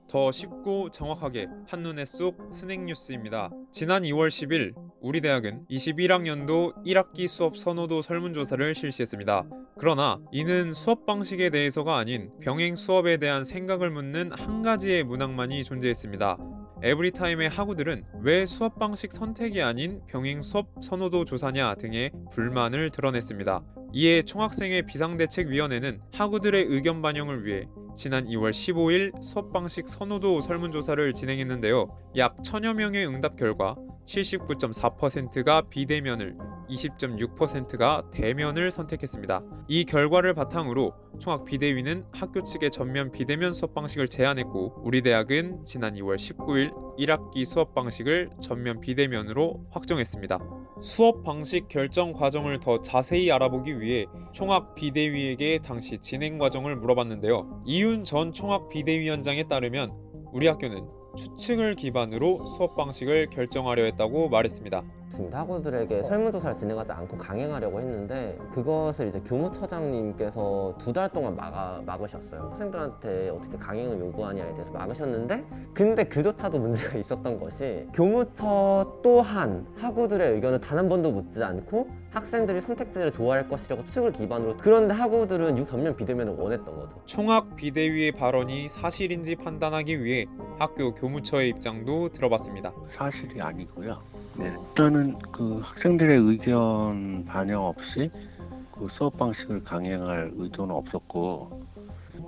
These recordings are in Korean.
더 쉽고 정확하게 한눈에 쏙 스낵 뉴스입니다. 지난 2월 10일 우리 대학은 21학년도 1학기 수업 선호도 설문조사를 실시했습니다. 그러나 이는 수업 방식에 대해서가 아닌 병행 수업에 대한 생각을 묻는 한 가지의 문항만이 존재했습니다. 에브리타임의 학우들은 왜 수업 방식 선택이 아닌 병행 수업 선호도 조사냐 등의 불만을 드러냈습니다. 이에 총학생회 비상대책위원회는 학우들의 의견 반영을 위해 지난 2월 15일 수업 방식 선호도 설문조사를 진행했는데요. 약 1000여 명의 응답 결과 79.4%가 비대면을, 20.6%가 대면을 선택했습니다. 이 결과를 바탕으로 총학비대위는 학교 측의 전면 비대면 수업 방식을 제안했고 우리 대학은 지난 2월 19일 1학기 수업 방식을 전면 비대면으로 확정했습니다. 수업 방식 결정 과정을 더 자세히 알아보기 위해 총학비대위에게 당시 진행 과정을 물어봤는데요. 이윤 전 총학비대위원장에 따르면 우리 학교는 추측을 기반으로 수업 방식을 결정하려 했다고 말했습니다. 학우들에게 설문조사를 진행하지 않고 강행하려고 했는데 그것을 이제 교무처장님께서 2달 동안 막으셨어요. 학생들한테 어떻게 강행을 요구하냐에 대해서 막으셨는데 근데 그조차도 문제가 있었던 것이 교무처 또한 학우들의 의견을 단 한 번도 묻지 않고 학생들이 선택지를 좋아할 것이라고 추측을 기반으로 그런데 학우들은 전면 비대면을 원했던 거죠. 총학비대위의 발언이 사실인지 판단하기 위해 학교 교무처의 입장도 들어봤습니다. 사실이 아니고요. 네, 일단은 그 학생들의 의견 반영 없이 그 수업 방식을 강행할 의도는 없었고,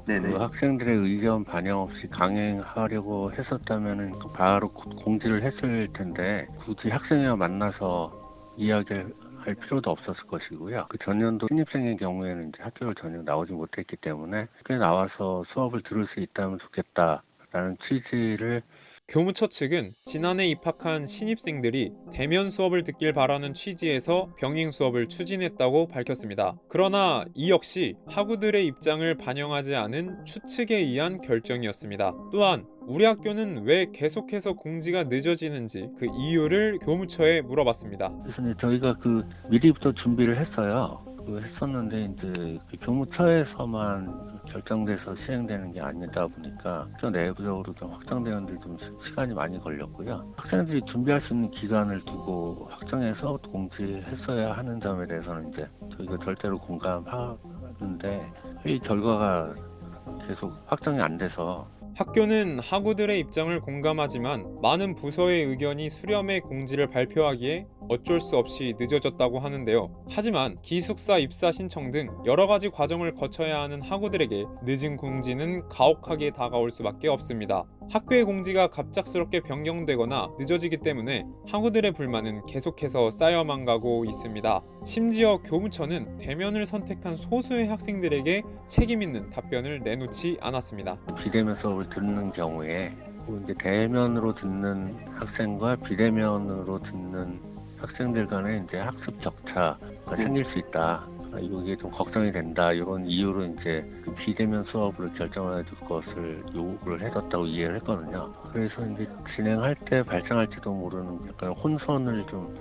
그 학생들의 의견 반영 없이 강행하려고 했었다면은 바로 공지를 했을 텐데 굳이 학생회와 만나서 이야기를 할 필요도 없었을 것이고요. 그 전년도 신입생의 경우에는 이제 학교를 전혀 나오지 못했기 때문에 학교에 나와서 수업을 들을 수 있다면 좋겠다라는 취지를 교무처 측은 지난해 입학한 신입생들이 대면 수업을 듣길 바라는 취지에서 병행 수업을 추진했다고 밝혔습니다. 그러나 이 역시 학우들의 입장을 반영하지 않은 추측에 의한 결정이었습니다. 또한 우리 학교는 왜 계속해서 공지가 늦어지는지 그 이유를 교무처에 물어봤습니다. 그래서 이제 저희가 미리부터 준비를 했어요. 했었는데 이제 교무처에서만 결정돼서 시행되는 게 아니다 보니까 저 내부적으로 좀 확정되는데 좀 시간이 많이 걸렸고요. 학생들이 준비할 수 있는 기간을 두고 확정해서 공지했어야 하는 점에 대해서는 이제 저희가 절대로 공감하는데 회의 결과가 계속 확정이 안 돼서 학교는 학우들의 입장을 공감하지만 많은 부서의 의견이 수렴해 공지를 발표하기에 어쩔 수 없이 늦어졌다고 하는데요. 하지만 기숙사 입사 신청 등 여러 가지 과정을 거쳐야 하는 학우들에게 늦은 공지는 가혹하게 다가올 수밖에 없습니다. 학교의 공지가 갑작스럽게 변경되거나 늦어지기 때문에 학우들의 불만은 계속해서 쌓여만 가고 있습니다. 심지어 교무처는 대면을 선택한 소수의 학생들에게 책임 있는 답변을 내놓지 않았습니다. 비대면 수업을 듣는 경우에 이제 대면으로 듣는 학생과 비대면으로 듣는 학생들 간에 이제 학습 격차가 생길 수 있다. 이게 좀 걱정이 된다. 이런 이유로 이제 비대면 수업을 결정해 줄 것을 요구를 해뒀다고 이해를 했거든요. 그래서 이제 진행할 때 발생할지도 모르는 약간 혼선을 좀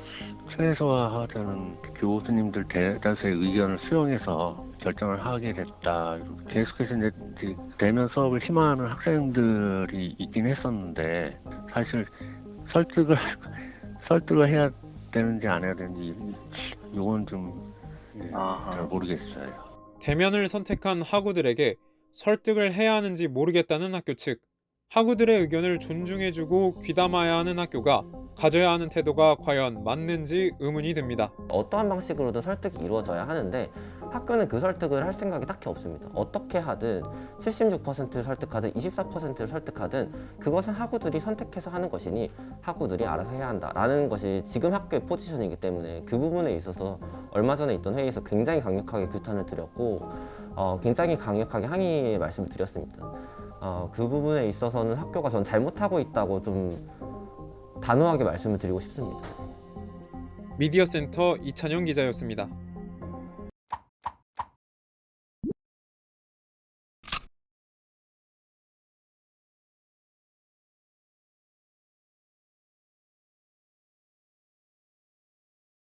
최소화하자는 교수님들 대다수의 의견을 수용해서 결정을 하게 됐다. 계속해서 이제 대면 수업을 희망하는 학생들이 있긴 했었는데 사실 설득을 해야 되는지 안 해야 되는지 이건 좀 잘 모르겠어요. 대면을 선택한 학우들에게 설득을 해야 하는지 모르겠다는 학교 측. 학우들의 의견을 존중해주고 귀담아야 하는 학교가 가져야 하는 태도가 과연 맞는지 의문이 듭니다. 어떠한 방식으로든 설득이 이루어져야 하는데 학교는 그 설득을 할 생각이 딱히 없습니다. 어떻게 하든 76%를 설득하든 24%를 설득하든 그것은 학우들이 선택해서 하는 것이니 학우들이 알아서 해야 한다라는 것이 지금 학교의 포지션이기 때문에 그 부분에 있어서 얼마 전에 있던 회의에서 굉장히 강력하게 규탄을 드렸고 굉장히 강력하게 항의의 말씀을 드렸습니다. 그 부분에 있어서는 학교가 전 잘못하고 있다고 좀 단호하게 말씀을 드리고 싶습니다. 미디어센터 이찬영 기자였습니다.